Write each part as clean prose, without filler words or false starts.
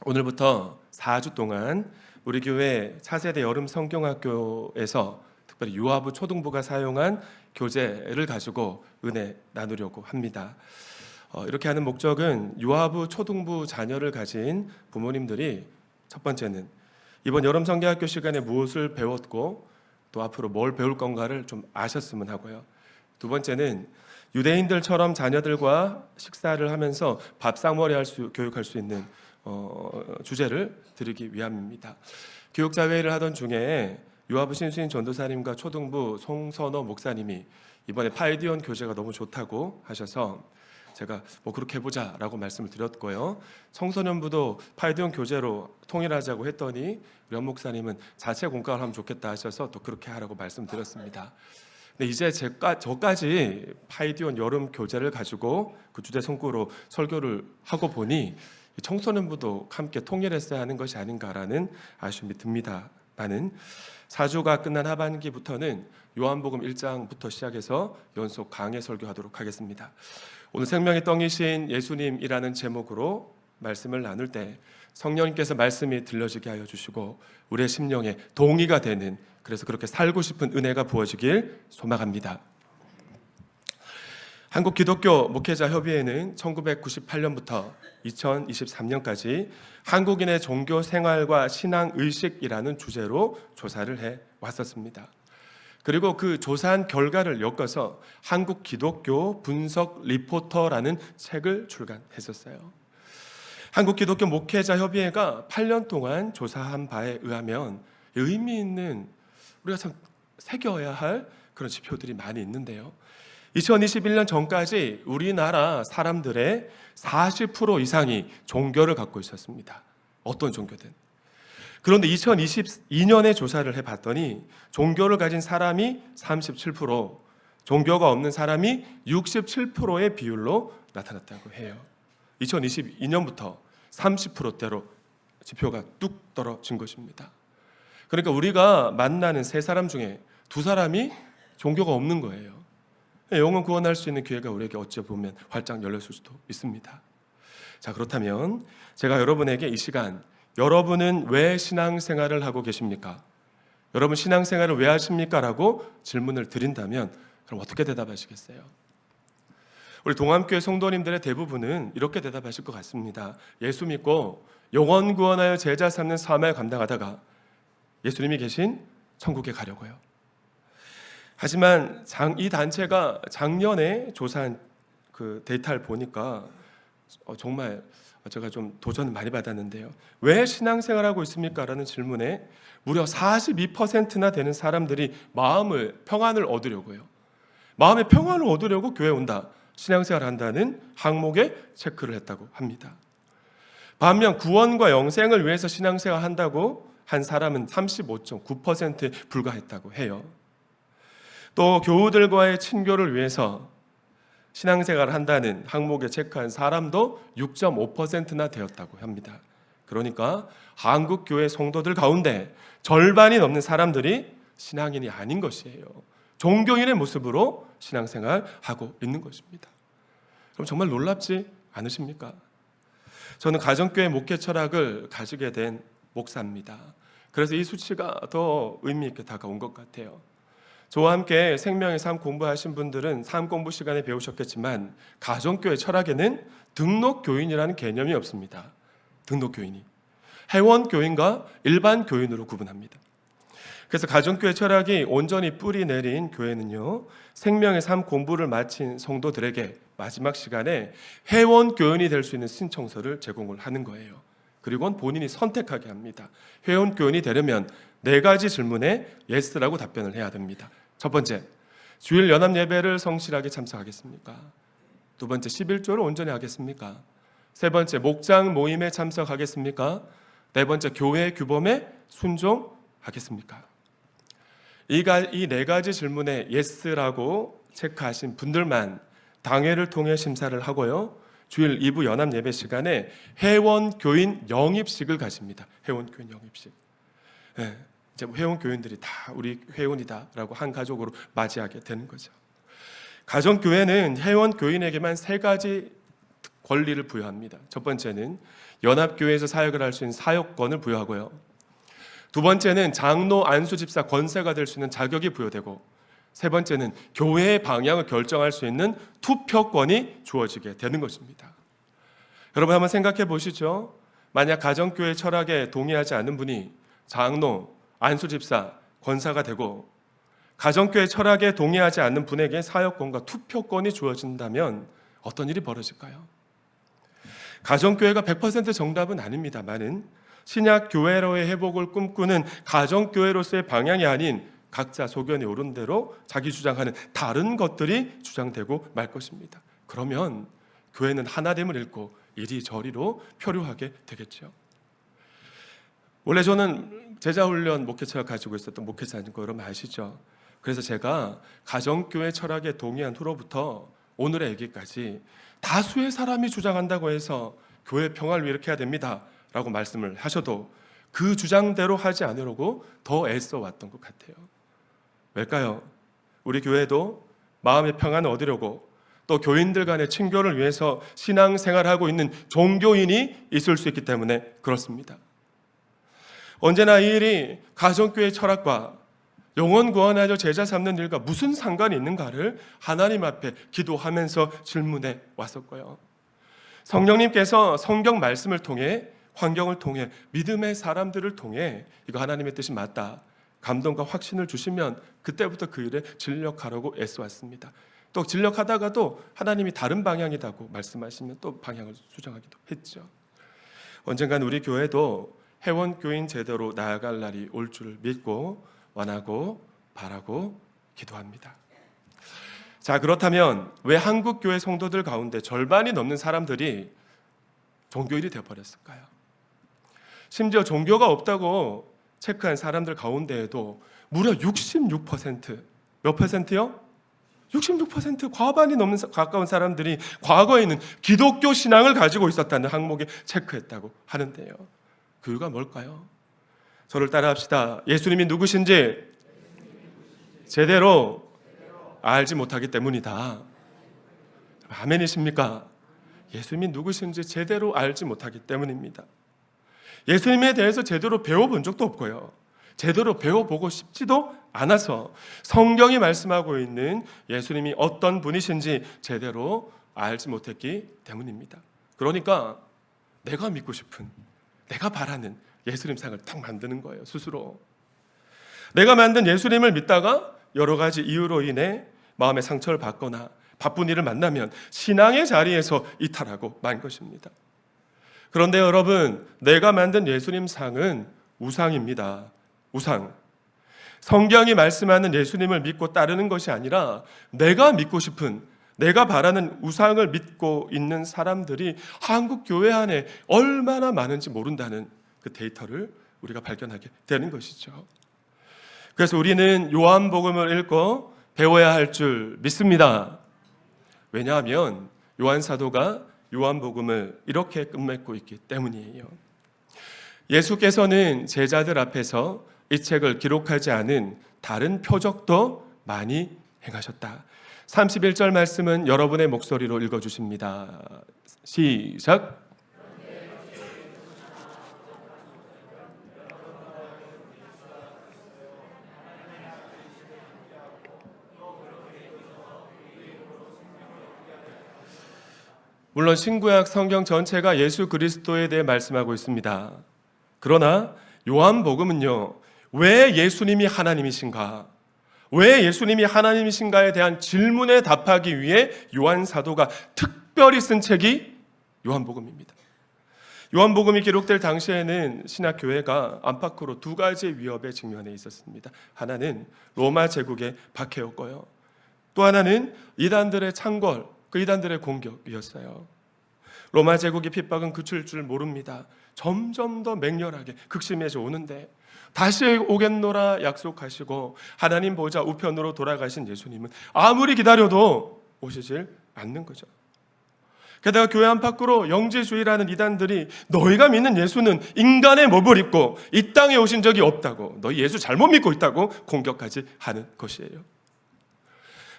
오늘부터 4주 동안 우리 교회 차세대 여름 성경학교에서 특별히 유아부 초등부가 사용한 교재를 가지고 은혜 나누려고 합니다. 이렇게 하는 목적은 유아부 초등부 자녀를 가진 부모님들이 첫 번째는 이번 여름 성경학교 시간에 무엇을 배웠고 또 앞으로 뭘 배울 건가를 좀 아셨으면 하고요. 두 번째는 유대인들처럼 자녀들과 식사를 하면서 밥상머리 교육할 수 있는 주제를 드리기 위함입니다. 교육자회를 하던 중에 유아부 신수인 전도사님과 초등부 송선호 목사님이 이번에 파이디온 교재가 너무 좋다고 하셔서 제가 그렇게 해보자라고 말씀을 드렸고요. 청소년부도 파이디온 교재로 통일하자고 했더니 우리 현 목사님은 자체 공과를 하면 좋겠다 하셔서 또 그렇게 하라고 말씀드렸습니다. 근데 이제 저까지 파이디온 여름 교재를 가지고 그 주제 성구로 설교를 하고 보니 청소년부도 함께 통일했어야 하는 것이 아닌가라는 아쉬움이 듭니다. 나는 4주가 끝난 하반기부터는 요한복음 1장부터 시작해서 연속 강해 설교하도록 하겠습니다. 오늘 생명의 떡이신 예수님이라는 제목으로 말씀을 나눌 때 성령님께서 말씀이 들려지게 하여 주시고 우리의 심령에 동의가 되는, 그래서 그렇게 살고 싶은 은혜가 부어지길 소망합니다. 한국기독교 목회자협의회는 1998년부터 2023년까지 한국인의 종교 생활과 신앙 의식이라는 주제로 조사를 해 왔었습니다. 그리고 그 조사한 결과를 엮어서 한국 기독교 분석 리포터라는 책을 출간했었어요. 한국 기독교 목회자 협의회가 8년 동안 조사한 바에 의하면 의미 있는, 우리가 참 새겨야 할 그런 지표들이 많이 있는데요. 2021년 전까지 우리나라 사람들의 40% 이상이 종교를 갖고 있었습니다. 어떤 종교든. 그런데 2022년에 조사를 해봤더니 종교를 가진 사람이 37%, 종교가 없는 사람이 67%의 비율로 나타났다고 해요. 2022년부터 30%대로 지표가 뚝 떨어진 것입니다. 그러니까 우리가 만나는 세 사람 중에 두 사람이 종교가 없는 거예요. 영혼 구원할 수 있는 기회가 우리에게 어찌 보면 활짝 열렸을 수도 있습니다. 자, 그렇다면 제가 여러분에게 이 시간, 여러분은 왜 신앙생활을 하고 계십니까? 여러분 신앙생활을 왜 하십니까? 라고 질문을 드린다면 그럼 어떻게 대답하시겠어요? 우리 동암교회 성도님들의 대부분은 이렇게 대답하실 것 같습니다. 예수 믿고 영혼 구원하여 제자 삼는 사명을 감당하다가 예수님이 계신 천국에 가려고요. 하지만 이 단체가 작년에 조사한 그 데이터를 보니까 정말 제가 좀 도전을 많이 받았는데요. 왜 신앙생활하고 있습니까? 라는 질문에 무려 42%나 되는 사람들이 평안을 얻으려고요. 마음의 평안을 얻으려고 교회에 온다, 신앙생활을 한다는 항목에 체크를 했다고 합니다. 반면 구원과 영생을 위해서 신앙생활을 한다고 한 사람은 35.9%에 불과했다고 해요. 또 교우들과의 친교를 위해서 신앙생활을 한다는 항목에 체크한 사람도 6.5%나 되었다고 합니다. 그러니까 한국 교회 성도들 가운데 절반이 넘는 사람들이 신앙인이 아닌 것이에요. 종교인의 모습으로 신앙생활하고 있는 것입니다. 그럼 정말 놀랍지 않으십니까? 저는 가정교회 목회 철학을 가지게 된 목사입니다. 그래서 이 수치가 더 의미 있게 다가온 것 같아요. 저와 함께 생명의 삶 공부하신 분들은 삶 공부 시간에 배우셨겠지만 가정교회 철학에는 등록교인이라는 개념이 없습니다. 등록교인이 회원교인과 일반 교인으로 구분합니다. 그래서 가정교회 철학이 온전히 뿌리 내린 교회는요, 생명의 삶 공부를 마친 성도들에게 마지막 시간에 회원교인이 될 수 있는 신청서를 제공을 하는 거예요. 그리고 본인이 선택하게 합니다. 회원교인이 되려면 4가지 질문에 예스라고 답변을 해야 됩니다. 첫 번째, 주일 연합 예배를 성실하게 참석하겠습니까? 두 번째, 11조를 온전히 하겠습니까? 세 번째, 목장 모임에 참석하겠습니까? 네 번째, 교회 규범에 순종하겠습니까? 이 4가지 질문에 예스라고 체크하신 분들만 당회를 통해 심사를 하고요, 주일 2부 연합 예배 시간에 회원교인 영입식을 가집니다. 회원교인 영입식. 네, 이제 회원교인들이 다 우리 회원이다라고 한 가족으로 맞이하게 되는 거죠. 가정교회는 회원교인에게만 3가지 권리를 부여합니다. 첫 번째는 연합교회에서 사역을 할 수 있는 사역권을 부여하고요. 두 번째는 장로 안수 집사 권세가 될 수 있는 자격이 부여되고, 세 번째는 교회의 방향을 결정할 수 있는 투표권이 주어지게 되는 것입니다. 여러분 한번 생각해 보시죠. 만약 가정교회 철학에 동의하지 않는 분이 장로, 안수 집사, 권사가 되고, 가정교회 철학에 동의하지 않는 분에게 사역권과 투표권이 주어진다면 어떤 일이 벌어질까요? 가정교회가 100% 정답은 아닙니다만은 신약 교회로의 회복을 꿈꾸는 가정교회로서의 방향이 아닌 각자 소견이 오른 대로 자기 주장하는 다른 것들이 주장되고 말 것입니다. 그러면 교회는 하나됨을 잃고 이리저리로 표류하게 되겠죠. 원래 저는 제자훈련 목회처를 가지고 있었던 목회자인 거 여러분 아시죠? 그래서 제가 가정교회 철학에 동의한 후로부터 오늘의 얘기까지 다수의 사람이 주장한다고 해서 교회 평화를 위해 이렇게 해야 됩니다 라고 말씀을 하셔도 그 주장대로 하지 않으려고 더 애써 왔던 것 같아요. 왜일까요? 우리 교회도 마음의 평안을 얻으려고 또 교인들 간의 친교를 위해서 신앙생활을 하고 있는 종교인이 있을 수 있기 때문에 그렇습니다. 언제나 이 일이 가정교회 철학과 영혼 구원하려 제자 삼는 일과 무슨 상관이 있는가를 하나님 앞에 기도하면서 질문해 왔었고요. 성령님께서 성경 말씀을 통해, 환경을 통해, 믿음의 사람들을 통해 이거 하나님의 뜻이 맞다, 감동과 확신을 주시면 그때부터 그 일에 진력하려고 애써왔습니다. 또 진력하다가도 하나님이 다른 방향이라고 말씀하시면 또 방향을 수정하기도 했죠. 언젠간 우리 교회도 회원교인 제대로 나아갈 날이 올 줄 믿고 원하고 바라고 기도합니다. 자, 그렇다면 왜 한국 교회 성도들 가운데 절반이 넘는 사람들이 종교인이 되어버렸을까요? 심지어 종교가 없다고 체크한 사람들 가운데에도 무려 66%, 몇 퍼센트요? 66% 과반이 넘는 가까운 사람들이 과거에는 기독교 신앙을 가지고 있었다는 항목에 체크했다고 하는데요. 그 이유가 뭘까요? 저를 따라합시다. 예수님이 누구신지 제대로 알지 못하기 때문이다. 아멘이십니까? 예수님이 누구신지 제대로 알지 못하기 때문입니다. 예수님에 대해서 제대로 배워본 적도 없고요, 제대로 배워보고 싶지도 않아서 성경이 말씀하고 있는 예수님이 어떤 분이신지 제대로 알지 못했기 때문입니다. 그러니까 내가 믿고 싶은, 내가 바라는 예수님상을 딱 만드는 거예요, 스스로. 내가 만든 예수님을 믿다가 여러 가지 이유로 인해 마음의 상처를 받거나 바쁜 일을 만나면 신앙의 자리에서 이탈하고 만 것입니다. 그런데 여러분, 내가 만든 예수님상은 우상입니다. 우상. 성경이 말씀하는 예수님을 믿고 따르는 것이 아니라 내가 믿고 싶은, 내가 바라는 우상을 믿고 있는 사람들이 한국 교회 안에 얼마나 많은지 모른다는 그 데이터를 우리가 발견하게 되는 것이죠. 그래서 우리는 요한복음을 읽고 배워야 할 줄 믿습니다. 왜냐하면 요한 사도가 요한복음을 이렇게 끝맺고 있기 때문이에요. 예수께서는 제자들 앞에서 이 책을 기록하지 않은 다른 표적도 많이 행하셨다. 31절 말씀은 여러분의 목소리로 읽어주십니다. 시작. 물론 신구약 성경 전체가 예수 그리스도에 대해 말씀하고 있습니다. 그러나 요한복음은요, 왜 예수님이 하나님이신가, 왜 예수님이 하나님이신가에 대한 질문에 답하기 위해 요한 사도가 특별히 쓴 책이 요한복음입니다. 요한복음이 기록될 당시에는 신학교회가 안팎으로 두 가지의 위협에 직면해 있었습니다. 하나는 로마 제국의 박해였고요, 또 하나는 이단들의 창궐, 그 이단들의 공격이었어요. 로마 제국의 핍박은 그칠 줄 모릅니다. 점점 더 맹렬하게 극심해져 오는데 다시 오겠노라 약속하시고 하나님 보좌 우편으로 돌아가신 예수님은 아무리 기다려도 오시질 않는 거죠. 게다가 교회 안팎으로 영지주의라는 이단들이 너희가 믿는 예수는 인간의 몸을 입고 이 땅에 오신 적이 없다고, 너희 예수 잘못 믿고 있다고 공격까지 하는 것이에요.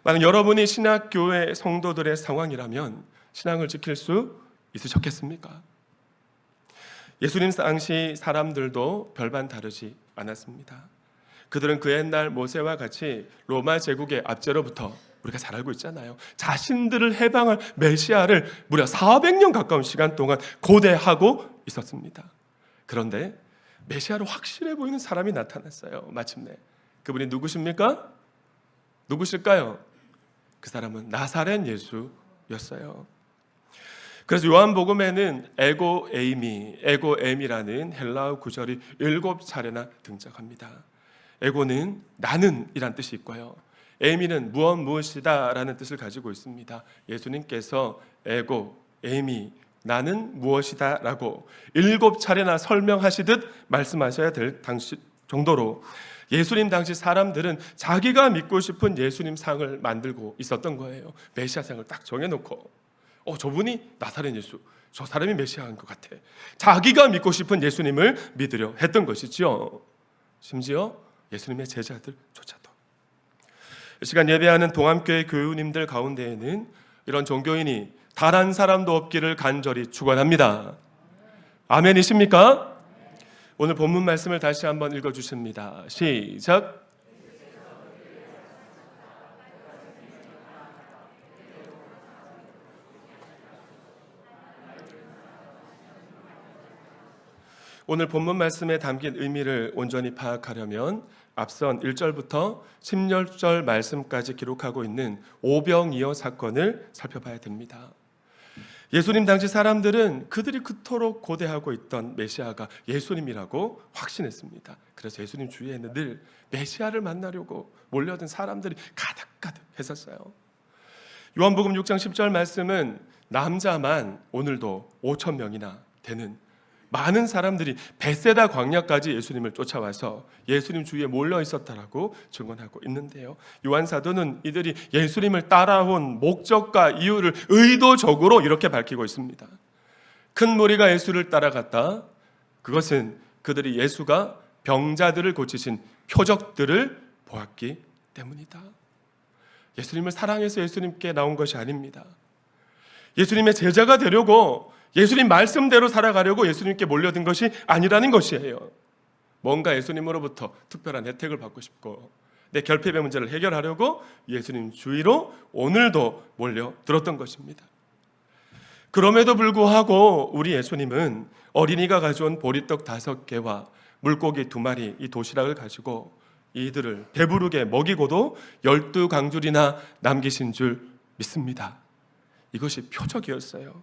만약 여러분이 신학교회 성도들의 상황이라면 신앙을 지킬 수 있으셨겠습니까? 예수님 당시 사람들도 별반 다르지 않았습니다. 그들은 그 옛날 모세와 같이 로마 제국의 압제로부터 우리가 잘 알고 있잖아요. 자신들을 해방할 메시아를 무려 400년 가까운 시간 동안 고대하고 있었습니다. 그런데 메시아로 확실해 보이는 사람이 나타났어요. 마침내. 그분이 누구십니까? 누구실까요? 그 사람은 나사렛 예수였어요. 그래서 요한복음에는 에고에미라는 헬라어 구절이 7차례나 등장합니다. 에고는 나는 이란 뜻이 있고요. 에미는 무엇이다 라는 뜻을 가지고 있습니다. 예수님께서 에미 나는 무엇이다 라고 7차례나 설명하시듯 말씀하셔야 될 당시 정도로 예수님 당시 사람들은 자기가 믿고 싶은 예수님 상을 만들고 있었던 거예요. 메시아 상을 딱 정해놓고 저분이 나사렛 예수, 저 사람이 메시아인 것 같아. 자기가 믿고 싶은 예수님을 믿으려 했던 것이죠. 심지어 예수님의 제자들조차도. 이 시간 예배하는 동암교회 교우님들 가운데에는 이런 종교인이 단 한 사람도 없기를 간절히 축원합니다. 아멘이십니까? 오늘 본문 말씀을 다시 한번 읽어주십니다. 시작. 오늘 본문 말씀에 담긴 의미를 온전히 파악하려면 앞선 1절부터 16절 말씀까지 기록하고 있는 오병이어 사건을 살펴봐야 됩니다. 예수님 당시 사람들은 그들이 그토록 고대하고 있던 메시아가 예수님이라고 확신했습니다. 그래서 예수님 주위에는 늘 메시아를 만나려고 몰려든 사람들이 가득가득 했었어요. 요한복음 6장 10절 말씀은 남자만 오늘도 5천 명이나 되는 많은 사람들이 벳세다 광야까지 예수님을 쫓아와서 예수님 주위에 몰려 있었다라고 증언하고 있는데요. 요한 사도는 이들이 예수님을 따라온 목적과 이유를 의도적으로 이렇게 밝히고 있습니다. 큰 무리가 예수를 따라갔다. 그것은 그들이 예수가 병자들을 고치신 표적들을 보았기 때문이다. 예수님을 사랑해서 예수님께 나온 것이 아닙니다. 예수님의 제자가 되려고 예수님 말씀대로 살아가려고 예수님께 몰려든 것이 아니라는 것이에요. 뭔가 예수님으로부터 특별한 혜택을 받고 싶고 내 결핍의 문제를 해결하려고 예수님 주위로 오늘도 몰려들었던 것입니다. 그럼에도 불구하고 우리 예수님은 어린이가 가져온 보리떡 5개와 물고기 2마리 이 도시락을 가지고 이들을 배부르게 먹이고도 12강줄이나 남기신 줄 믿습니다. 이것이 표적이었어요.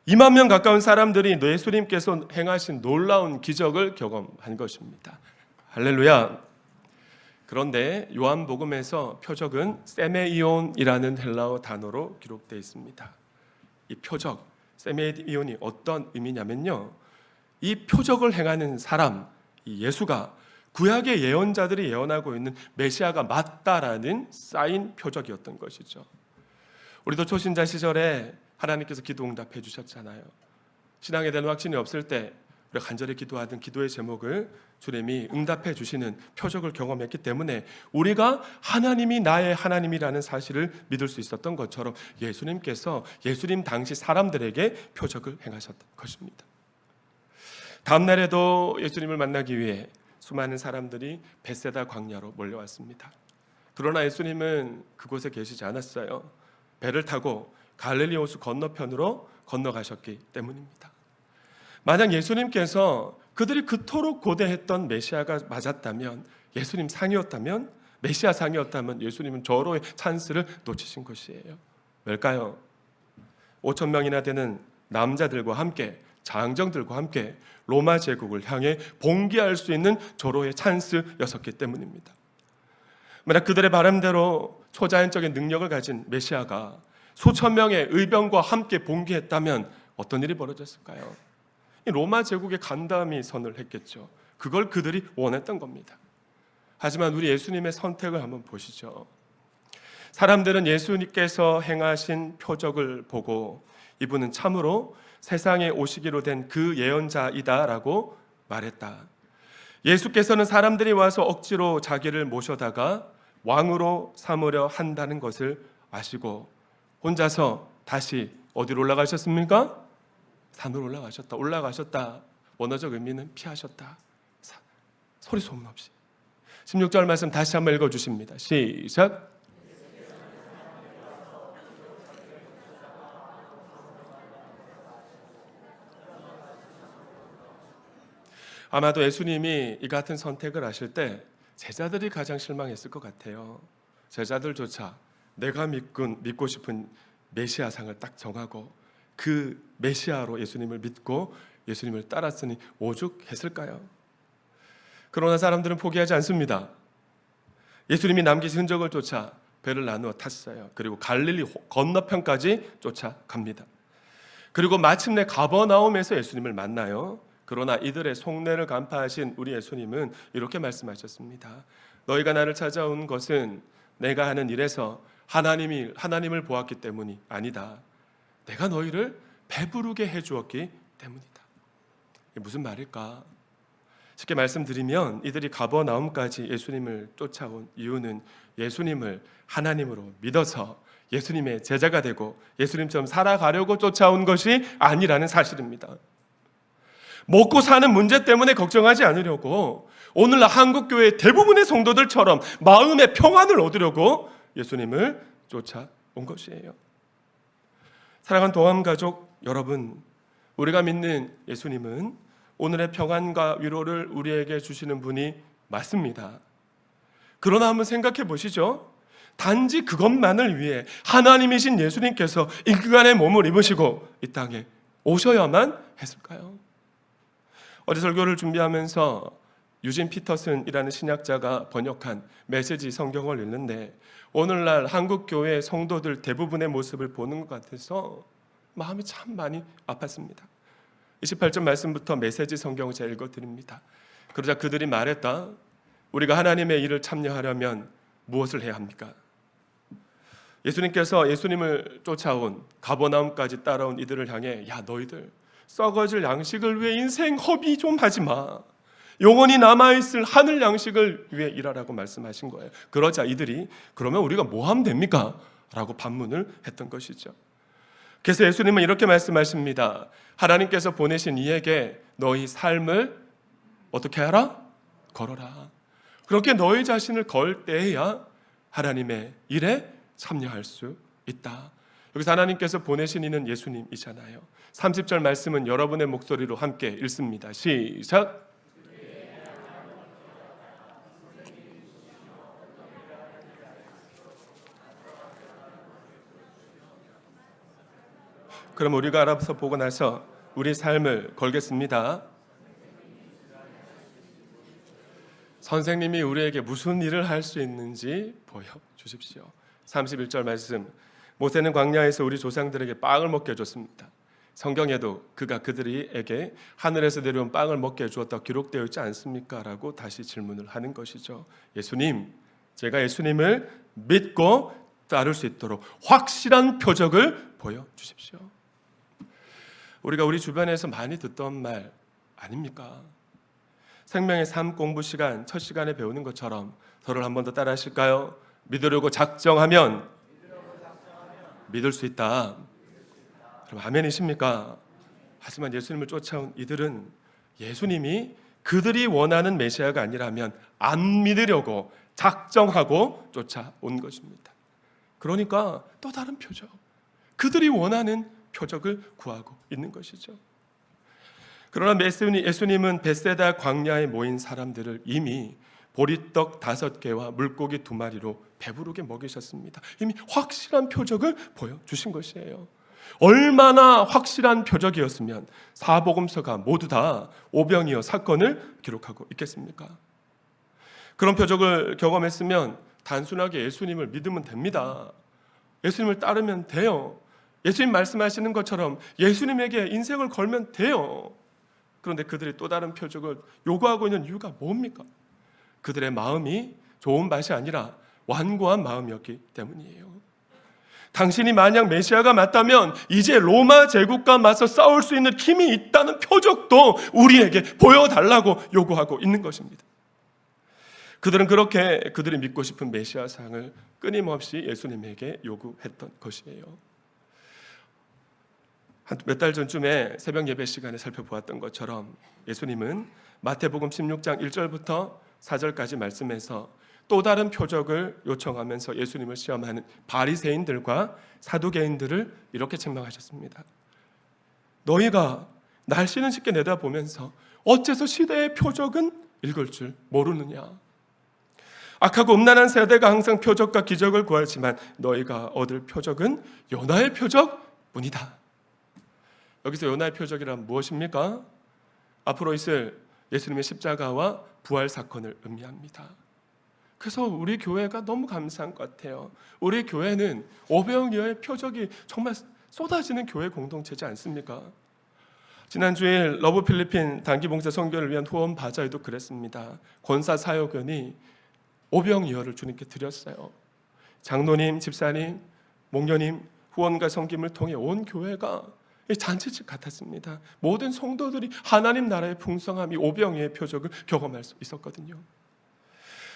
2만 명 가까운 사람들이 예수님께서 행하신 놀라운 기적을 경험한 것입니다. 할렐루야. 그런데 요한복음에서 표적은 세메이온이라는 헬라어 단어로 기록되어 있습니다. 이 표적, 세메이온이 어떤 의미냐면요, 이 표적을 행하는 사람, 이 예수가 구약의 예언자들이 예언하고 있는 메시아가 맞다라는 사인 표적이었던 것이죠. 우리도 초신자 시절에 하나님께서 기도 응답해 주셨잖아요. 신앙에 대한 확신이 없을 때 우리가 간절히 기도하던 기도의 제목을 주님이 응답해 주시는 표적을 경험했기 때문에 우리가 하나님이 나의 하나님이라는 사실을 믿을 수 있었던 것처럼 예수님께서 예수님 당시 사람들에게 표적을 행하셨던 것입니다. 다음 날에도 예수님을 만나기 위해 수많은 사람들이 벳세다 광야로 몰려왔습니다. 그러나 예수님은 그곳에 계시지 않았어요. 배를 타고 갈릴리 호수 건너편으로 건너가셨기 때문입니다. 만약 예수님께서 그들이 그토록 고대했던 메시아가 맞았다면, 예수님 상이었다면, 메시아 상이었다면 예수님은 저로의 찬스를 놓치신 것이에요. 왜일까요? 5천 명이나 되는 남자들과 함께, 장정들과 함께 로마 제국을 향해 봉기할 수 있는 저로의 찬스였었기 때문입니다. 만약 그들의 바람대로 초자연적인 능력을 가진 메시아가 수천 명의 의병과 함께 봉기했다면 어떤 일이 벌어졌을까요? 로마 제국의 간담이 선을 했겠죠. 그걸 그들이 원했던 겁니다. 하지만 우리 예수님의 선택을 한번 보시죠. 사람들은 예수님께서 행하신 표적을 보고 이분은 참으로 세상에 오시기로 된 그 예언자이다라고 말했다. 예수께서는 사람들이 와서 억지로 자기를 모셔다가 왕으로 삼으려 한다는 것을 아시고 혼자서 다시 어디로 올라가셨습니까? 산으로 올라가셨다. 원어적 의미는 피하셨다. 소리 소문 없이. 16절 말씀 다시 한번 읽어주십니다. 시작. 아마도 예수님이 이 같은 선택을 하실 때 제자들이 가장 실망했을 것 같아요. 제자들조차 내가 믿고 싶은 메시아상을 딱 정하고 그 메시아로 예수님을 믿고 예수님을 따랐으니 오죽했을까요? 그러나 사람들은 포기하지 않습니다. 예수님이 남기신 흔적을 쫓아 배를 나누어 탔어요. 그리고 갈릴리 건너편까지 쫓아갑니다. 그리고 마침내 가버나움에서 예수님을 만나요. 그러나 이들의 속내를 간파하신 우리 예수님은 이렇게 말씀하셨습니다. 너희가 나를 찾아온 것은 내가 하는 일에서 하나님을 보았기 때문이 아니다. 내가 너희를 배부르게 해주었기 때문이다. 이게 무슨 말일까? 쉽게 말씀드리면 이들이 가버나움까지 예수님을 쫓아온 이유는 예수님을 하나님으로 믿어서 예수님의 제자가 되고 예수님처럼 살아가려고 쫓아온 것이 아니라는 사실입니다. 먹고 사는 문제 때문에 걱정하지 않으려고 오늘날 한국교회 대부분의 성도들처럼 마음의 평안을 얻으려고 예수님을 쫓아온 것이에요. 사랑하는 동암가족 여러분, 우리가 믿는 예수님은 오늘의 평안과 위로를 우리에게 주시는 분이 맞습니다. 그러나 한번 생각해 보시죠. 단지 그것만을 위해 하나님이신 예수님께서 인간의 몸을 입으시고 이 땅에 오셔야만 했을까요? 어제 설교를 준비하면서 유진 피터슨이라는 신학자가 번역한 메시지 성경을 읽는데 오늘날 한국교회 성도들 대부분의 모습을 보는 것 같아서 마음이 참 많이 아팠습니다. 28절 말씀부터 메시지 성경을 제가 읽어드립니다. 그러자 그들이 말했다. 우리가 하나님의 일을 참여하려면 무엇을 해야 합니까? 예수님께서 예수님을 쫓아온 가버나움까지 따라온 이들을 향해 야 너희들 썩어질 양식을 위해 인생 허비 좀 하지 마. 영원히 남아있을 하늘 양식을 위해 일하라고 말씀하신 거예요. 그러자 이들이 그러면 우리가 뭐 하면 됩니까? 라고 반문을 했던 것이죠. 그래서 예수님은 이렇게 말씀하십니다. 하나님께서 보내신 이에게 너희 삶을 어떻게 하라? 걸어라. 그렇게 너희 자신을 걸 때에야 하나님의 일에 참여할 수 있다. 여기서 하나님께서 보내신 이는 예수님이잖아요. 30절 말씀은 여러분의 목소리로 함께 읽습니다. 시작. 그럼 우리가 알아서 보고 나서 우리 삶을 걸겠습니다. 선생님이 우리에게 무슨 일을 할 수 있는지 보여주십시오. 31절 말씀, 모세는 광야에서 우리 조상들에게 빵을 먹게 해줬습니다. 성경에도 그가 그들에게 하늘에서 내려온 빵을 먹게 해주었다고 기록되어 있지 않습니까? 라고 다시 질문을 하는 것이죠. 예수님, 제가 예수님을 믿고 따를 수 있도록 확실한 표적을 보여주십시오. 우리가 우리 주변에서 많이 듣던 말 아닙니까? 생명의 삶 공부 시간, 첫 시간에 배우는 것처럼 저를 한 번 더 따라 하실까요? 믿으려고 작정하면 믿을 수 있다. 그럼 아멘이십니까? 하지만 예수님을 쫓아온 이들은 예수님이 그들이 원하는 메시아가 아니라면 안 믿으려고 작정하고 쫓아온 것입니다. 그러니까 또 다른 표적, 그들이 원하는 표적을 구하고 있는 것이죠. 그러나 예수님은 벳세다 광야에 모인 사람들을 이미 보리떡 5개와 물고기 2마리로 배부르게 먹이셨습니다. 이미 확실한 표적을 보여주신 것이에요. 얼마나 확실한 표적이었으면 사복음서가 모두 다 오병이어 사건을 기록하고 있겠습니까? 그런 표적을 경험했으면 단순하게 예수님을 믿으면 됩니다. 예수님을 따르면 돼요. 예수님 말씀하시는 것처럼 예수님에게 인생을 걸면 돼요. 그런데 그들이 또 다른 표적을 요구하고 있는 이유가 뭡니까? 그들의 마음이 좋은 맛이 아니라 완고한 마음이었기 때문이에요. 당신이 만약 메시아가 맞다면 이제 로마 제국과 맞서 싸울 수 있는 힘이 있다는 표적도 우리에게 보여달라고 요구하고 있는 것입니다. 그들은 그렇게 그들이 믿고 싶은 메시아상을 끊임없이 예수님에게 요구했던 것이에요. 한 몇 달 전쯤에 새벽 예배 시간에 살펴보았던 것처럼 예수님은 마태복음 16장 1절부터 4절까지 말씀에서 또 다른 표적을 요청하면서 예수님을 시험하는 바리새인들과 사두개인들을 이렇게 책망하셨습니다. 너희가 날씨는 쉽게 내다보면서 어째서 시대의 표적은 읽을 줄 모르느냐. 악하고 음란한 세대가 항상 표적과 기적을 구하지만 너희가 얻을 표적은 요나의 표적뿐이다. 여기서 요나의 표적이란 무엇입니까? 앞으로 있을 예수님의 십자가와 부활 사건을 의미합니다. 그래서 우리 교회가 너무 감사한 것 같아요. 우리 교회는 오병이어의 표적이 정말 쏟아지는 교회 공동체지 않습니까? 지난 주일 러브 필리핀 단기봉사 선교를 위한 후원 바자회도 그랬습니다. 권사 사역원이 오병이어를 주님께 드렸어요. 장로님, 집사님, 목녀님 후원과 섬김을 통해 온 교회가 잔치집 같았습니다. 모든 성도들이 하나님 나라의 풍성함, 이 오병이어의 표적을 경험할 수 있었거든요.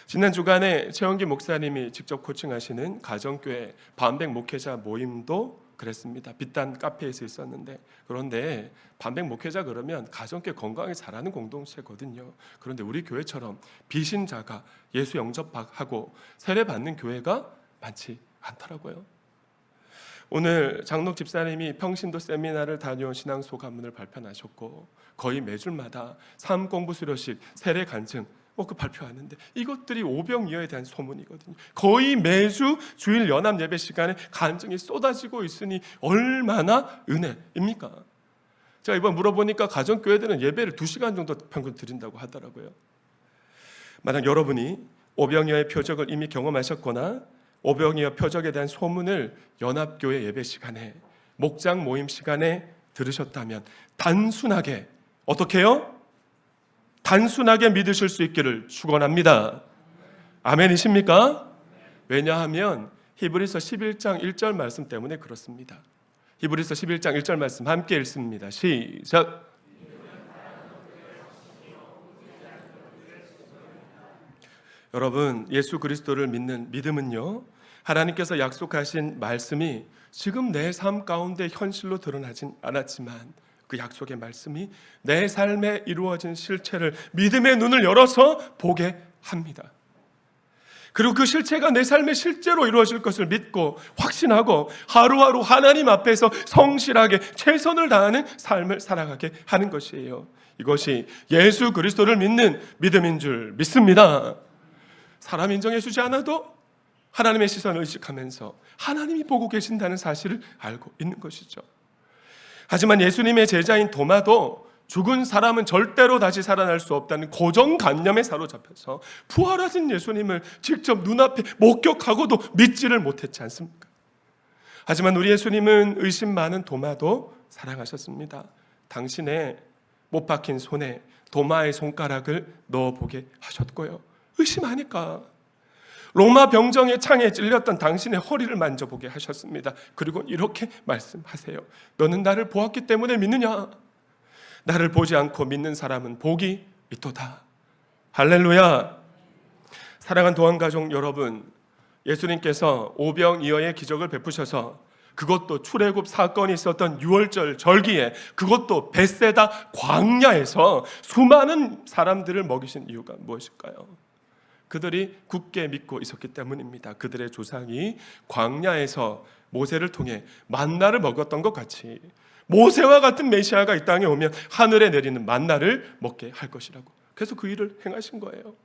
지난 주간에 최원기 목사님이 직접 코칭하시는 가정교회 반백 목회자 모임도 그랬습니다. 빛단 카페에서 있었는데, 그런데 반백 목회자 그러면 가정교회 건강하게 자라는 공동체거든요. 그런데 우리 교회처럼 비신자가 예수 영접하고 세례 받는 교회가 많지 않더라고요. 오늘 장록 집사님이 평신도 세미나를 다녀온 신앙 소감문을 발표하셨고, 거의 매주마다 삶 공부 수료식, 세례 간증 그 발표하는데, 이것들이 오병이어에 대한 소문이거든요. 거의 매주 주일 연합 예배 시간에 간증이 쏟아지고 있으니 얼마나 은혜입니까? 제가 이번 물어보니까 가정교회들은 예배를 2시간 정도 평균 드린다고 하더라고요. 만약 여러분이 오병이어의 표적을 이미 경험하셨거나 오병이어 표적에 대한 소문을 연합교회 예배 시간에, 목장 모임 시간에 들으셨다면 단순하게 어떻게 해요? 단순하게 믿으실 수 있기를 축원합니다. 아멘이십니까? 왜냐하면 히브리서 11장 1절 말씀 때문에 그렇습니다. 히브리서 11장 1절 말씀 함께 읽습니다. 시작. 여러분, 예수 그리스도를 믿는 믿음은요, 하나님께서 약속하신 말씀이 지금 내 삶 가운데 현실로 드러나진 않았지만 그 약속의 말씀이 내 삶에 이루어진 실체를 믿음의 눈을 열어서 보게 합니다. 그리고 그 실체가 내 삶에 실제로 이루어질 것을 믿고 확신하고 하루하루 하나님 앞에서 성실하게 최선을 다하는 삶을 살아가게 하는 것이에요. 이것이 예수 그리스도를 믿는 믿음인 줄 믿습니다. 사람 인정해 주지 않아도 하나님의 시선을 의식하면서 하나님이 보고 계신다는 사실을 알고 있는 것이죠. 하지만 예수님의 제자인 도마도 죽은 사람은 절대로 다시 살아날 수 없다는 고정관념에 사로잡혀서 부활하신 예수님을 직접 눈앞에 목격하고도 믿지를 못했지 않습니까? 하지만 우리 예수님은 의심 많은 도마도 사랑하셨습니다. 당신의 못 박힌 손에 도마의 손가락을 넣어보게 하셨고요, 의심하니까 로마 병정의 창에 찔렸던 당신의 허리를 만져보게 하셨습니다. 그리고 이렇게 말씀하세요. 너는 나를 보았기 때문에 믿느냐? 나를 보지 않고 믿는 사람은 복이 있도다. 할렐루야. 사랑하는 도안가족 여러분, 예수님께서 오병이어의 기적을 베푸셔서, 그것도 출애굽 사건이 있었던 6월절 절기에, 그것도 벳세다 광야에서 수많은 사람들을 먹이신 이유가 무엇일까요? 그들이 굳게 믿고 있었기 때문입니다. 그들의 조상이 광야에서 모세를 통해 만나를 먹었던 것 같이 모세와 같은 메시아가 이 땅에 오면 하늘에 내리는 만나를 먹게 할 것이라고. 그래서 그 일을 행하신 거예요.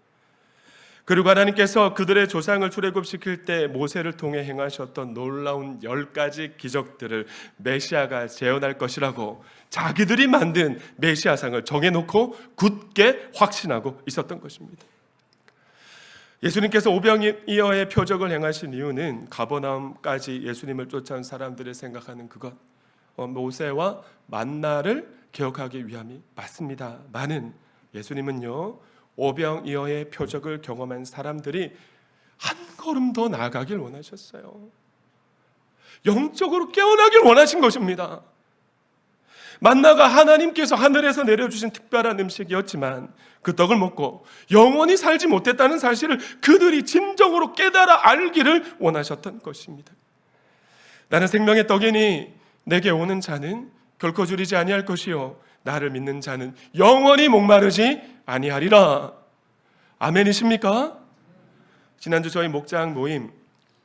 그리고 하나님께서 그들의 조상을 출애굽시킬 때 모세를 통해 행하셨던 놀라운 10가지 기적들을 메시아가 재현할 것이라고 자기들이 만든 메시아상을 정해놓고 굳게 확신하고 있었던 것입니다. 예수님께서 오병이어의 표적을 행하신 이유는 가버나움까지 예수님을 쫓아온 사람들이 생각하는 그것, 모세와 만나를 기억하기 위함이 맞습니다. 많은 예수님은요, 오병이어의 표적을 경험한 사람들이 한 걸음 더 나아가길 원하셨어요. 영적으로 깨어나길 원하신 것입니다. 만나가 하나님께서 하늘에서 내려주신 특별한 음식이었지만 그 떡을 먹고 영원히 살지 못했다는 사실을 그들이 진정으로 깨달아 알기를 원하셨던 것입니다. 나는 생명의 떡이니 내게 오는 자는 결코 줄이지 아니할 것이요 나를 믿는 자는 영원히 목마르지 아니하리라. 아멘이십니까? 지난주 저희 목장 모임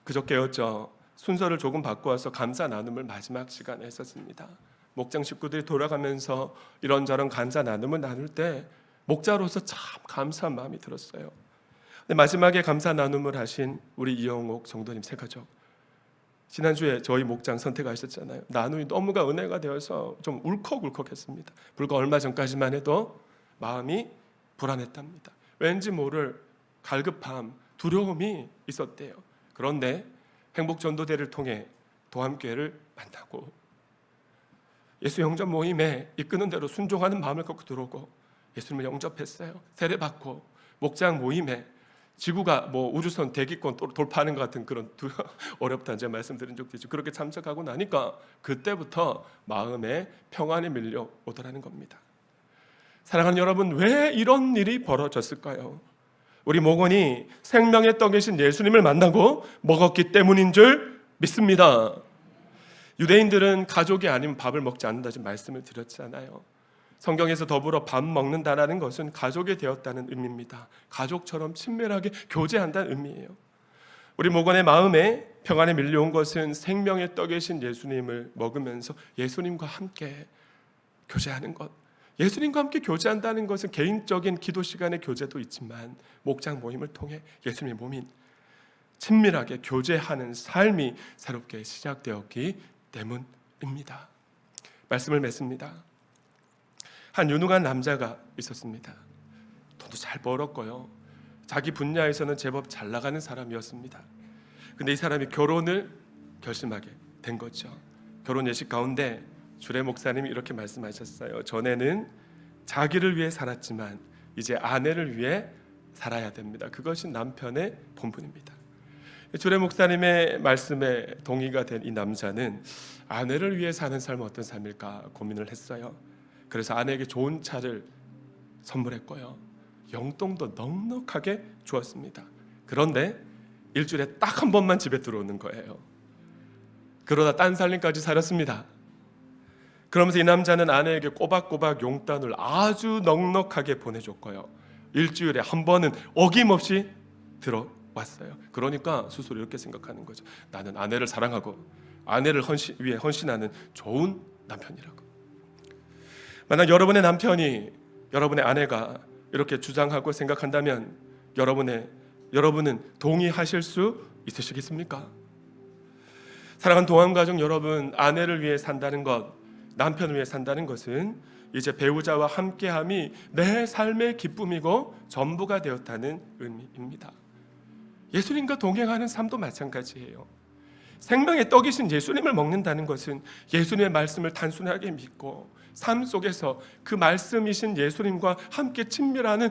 그저께였죠. 순서를 조금 바꿔서 감사 나눔을 마지막 시간에 했었습니다. 목장 식구들이 돌아가면서 이런저런 감사 나눔을 나눌 때 목자로서 참 감사한 마음이 들었어요. 근데 마지막에 감사 나눔을 하신 우리 이영옥 성도님 세 가족, 지난주에 저희 목장 선택하셨잖아요. 나눔이 너무가 은혜가 되어서 좀 울컥울컥했습니다. 불과 얼마 전까지만 해도 마음이 불안했답니다. 왠지 모를 갈급함, 두려움이 있었대요. 그런데 행복전도대를 통해 도함교회를 만나고 예수 영접 모임에 이끄는 대로 순종하는 마음을 갖고 들어오고 예수님을 영접했어요. 세례받고 목장 모임에 지구가 우주선 대기권 돌파하는 것 같은 그런 어렵다는 제가 말씀드린 적도 있죠. 그렇게 참석하고 나니까 그때부터 마음에 평안이 밀려오더라는 겁니다. 사랑하는 여러분, 왜 이런 일이 벌어졌을까요? 우리 목원이 생명의 떡이신 예수님을 만나고 먹었기 때문인 줄 믿습니다. 유대인들은 가족이 아니면 밥을 먹지 않는다는 말씀을 드렸잖아요. 성경에서 더불어 밥 먹는다라는 것은 가족이 되었다는 의미입니다. 가족처럼 친밀하게 교제한다는 의미예요. 우리 목원의 마음에 평안에 밀려온 것은 생명의 떡이신 예수님을 먹으면서 예수님과 함께 교제하는 것. 예수님과 함께 교제한다는 것은 개인적인 기도 시간의 교제도 있지만 목장 모임을 통해 예수님의 몸인 친밀하게 교제하는 삶이 새롭게 시작되었기 때문입니다. 말씀을 맺습니다. 한 유능한 남자가 있었습니다. 돈도 잘 벌었고요. 자기 분야에서는 제법 잘 나가는 사람이었습니다. 근데 이 사람이 결혼을 결심하게 된 거죠. 결혼 예식 가운데 주례 목사님이 이렇게 말씀하셨어요. 전에는 자기를 위해 살았지만 이제 아내를 위해 살아야 됩니다. 그것이 남편의 본분입니다. 주례 목사님의 말씀에 동의가 된 이 남자는 아내를 위해 사는 삶은 어떤 삶일까 고민을 했어요. 그래서 아내에게 좋은 차를 선물했고요. 용돈도 넉넉하게 주었습니다. 그런데 일주일에 딱 한 번만 집에 들어오는 거예요. 그러다 딴 살림까지 살았습니다. 그러면서 이 남자는 아내에게 꼬박꼬박 용돈을 아주 넉넉하게 보내줬고요. 일주일에 한 번은 어김없이 들어왔어요. 그러니까 스스로 이렇게 생각하는 거죠. 나는 아내를 사랑하고 아내를 위해 헌신하는 좋은 남편이라고. 만약 여러분의 남편이 여러분의 아내가 이렇게 주장하고 생각한다면 여러분은 동의하실 수 있으시겠습니까? 사랑하는 동안가족 여러분, 아내를 위해 산다는 것, 남편을 위해 산다는 것은 이제 배우자와 함께함이 내 삶의 기쁨이고 전부가 되었다는 의미입니다. 예수님과 동행하는 삶도 마찬가지예요. 생명의 떡이신 예수님을 먹는다는 것은 예수님의 말씀을 단순하게 믿고 삶 속에서 그 말씀이신 예수님과 함께 친밀하는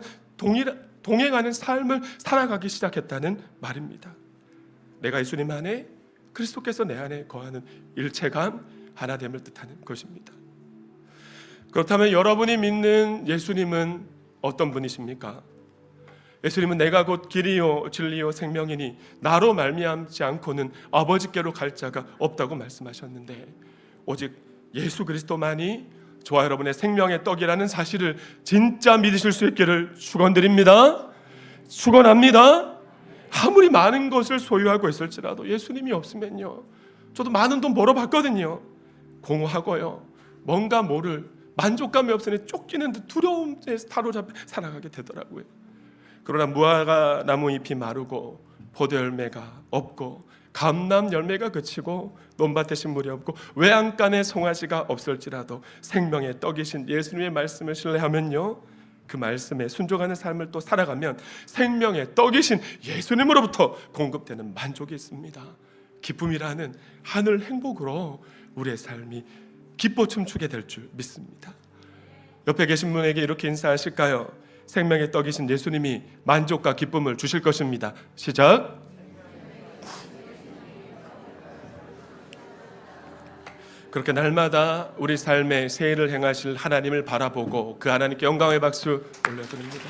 동행하는 삶을 살아가기 시작했다는 말입니다. 내가 예수님 안에, 그리스도께서 내 안에 거하는 일체감, 하나됨을 뜻하는 것입니다. 그렇다면 여러분이 믿는 예수님은 어떤 분이십니까? 예수님은 내가 곧 길이요 진리요 생명이니 나로 말미암지 않고는 아버지께로 갈 자가 없다고 말씀하셨는데, 오직 예수 그리스도만이 저와 여러분의 생명의 떡이라는 사실을 진짜 믿으실 수 있기를 축원드립니다. 축원합니다. 아무리 많은 것을 소유하고 있을지라도 예수님이 없으면요, 저도 많은 돈 벌어봤거든요. 공허하고요, 뭔가 모를 만족감이 없으니 쫓기는 듯 두려움에 사로잡혀 살아가게 되더라고요. 그러나 무화과 나무 잎이 마르고 포도 열매가 없고 감람 열매가 그치고 논밭에 식물이 없고 외양간에 송아지가 없을지라도 생명의 떡이신 예수님의 말씀을 신뢰하면요, 그 말씀에 순종하는 삶을 또 살아가면 생명의 떡이신 예수님으로부터 공급되는 만족이 있습니다. 기쁨이라는 하늘 행복으로 우리의 삶이 기뻐 춤추게 될 줄 믿습니다. 옆에 계신 분에게 이렇게 인사하실까요? 생명의 떡이신 예수님이 만족과 기쁨을 주실 것입니다. 시작. 그렇게 날마다 우리 삶에 세일을 행하실 하나님을 바라보고 그 하나님께 영광의 박수 올려드립니다.